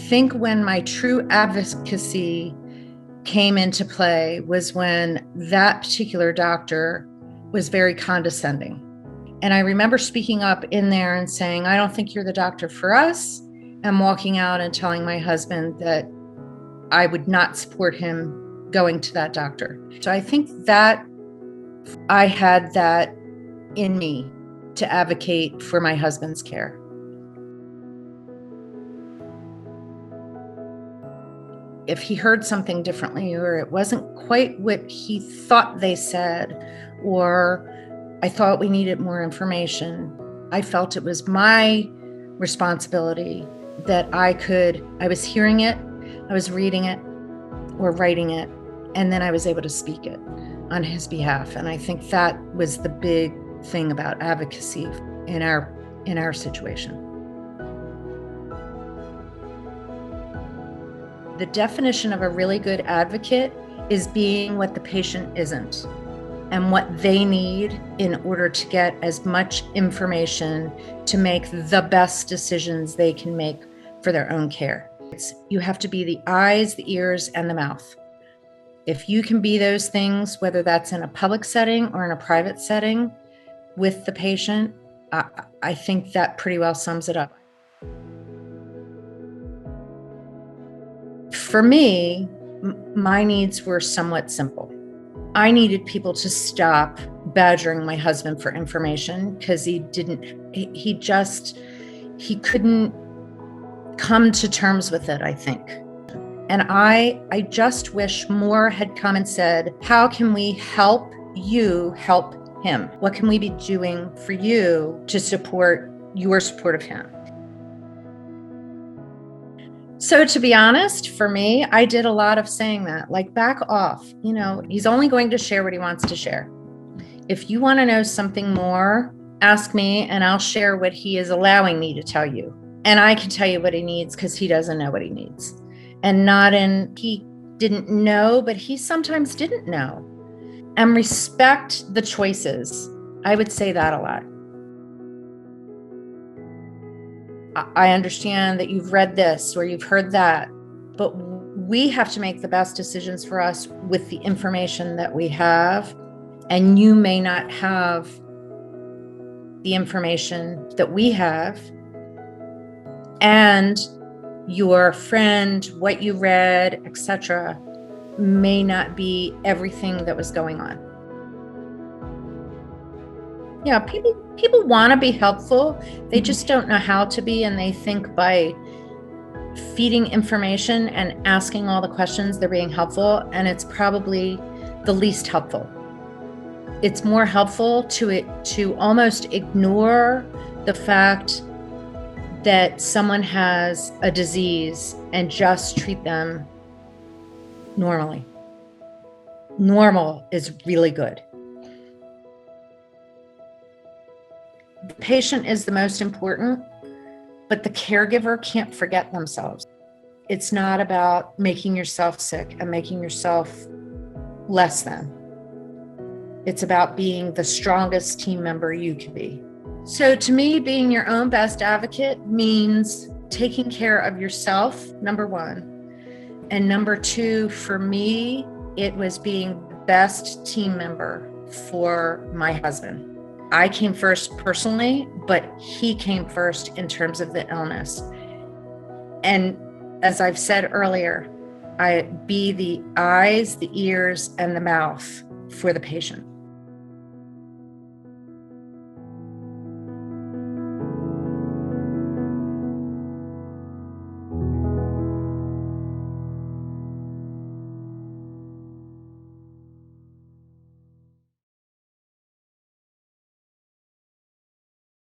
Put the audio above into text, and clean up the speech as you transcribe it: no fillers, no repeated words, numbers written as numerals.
think when my true advocacy came into play was when that particular doctor was very condescending. And I remember speaking up in there and saying, I don't think you're the doctor for us, and walking out and telling my husband that I would not support him going to that doctor. So I think that I had that in me to advocate for my husband's care. If he heard something differently, or it wasn't quite what he thought they said, or I thought we needed more information, I felt it was my responsibility that I was hearing it, I was reading it or writing it, and then I was able to speak it on his behalf. And I think that was the big thing about advocacy in our situation. The definition of a really good advocate is being what the patient isn't and what they need in order to get as much information to make the best decisions they can make for their own care. You have to be the eyes, the ears, and the mouth. If you can be those things, whether that's in a public setting or in a private setting with the patient, I think that pretty well sums it up. For me, my needs were somewhat simple. I needed people to stop badgering my husband for information because he couldn't come to terms with it, I think. And I just wish more had come and said, how can we help you help him? What can we be doing for you to support your support of him? So to be honest, for me, I did a lot of saying that, like, back off. He's only going to share what he wants to share. If you want to know something more, ask me and I'll share what he is allowing me to tell you. And I can tell you what he needs because he doesn't know what he needs. And he didn't know, but he sometimes didn't know. And respect the choices. I would say that a lot. I understand that you've read this or you've heard that, but we have to make the best decisions for us with the information that we have. And you may not have the information that we have. And your friend, what you read, etc., may not be everything that was going on. Yeah, people want to be helpful. They just don't know how to be, and they think by feeding information and asking all the questions, they're being helpful, and it's probably the least helpful. It's more helpful to almost ignore the fact that someone has a disease and just treat them normally. Normal is really good. The patient is the most important, but the caregiver can't forget themselves. It's not about making yourself sick and making yourself less than. It's about being the strongest team member you can be. So to me, being your own best advocate means taking care of yourself, number one. And number two, for me, it was being the best team member for my husband. I came first personally, but he came first in terms of the illness. And as I've said earlier, I be the eyes, the ears, and the mouth for the patient.